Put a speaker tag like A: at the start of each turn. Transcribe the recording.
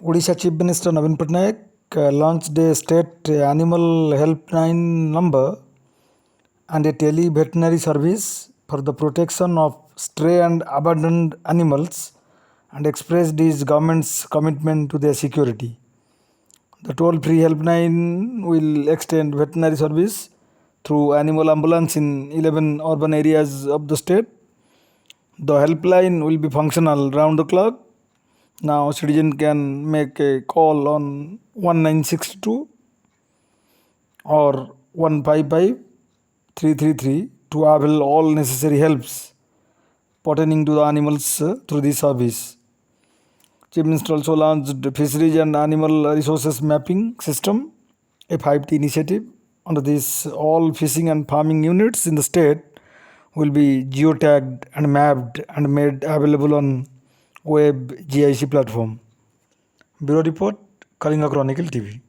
A: Odisha Chief Minister Naveen Patnaik launched a state animal helpline number and a tele-veterinary service for the protection of stray and abandoned animals and expressed his government's commitment to their security. The toll-free helpline will extend veterinary service through animal ambulance in 11 urban areas of the state. The helpline will be functional round the clock. Now citizen can make a call on 1962 or 155 333 to avail all necessary helps pertaining to the animals through this service. Chief Minister also launched Fisheries and Animal Resources Mapping System, a 5T initiative. Under this, all fishing and farming units in the state will be geotagged and mapped and made available on web GIC platform. Bureau Report, Kalinga Chronicle TV.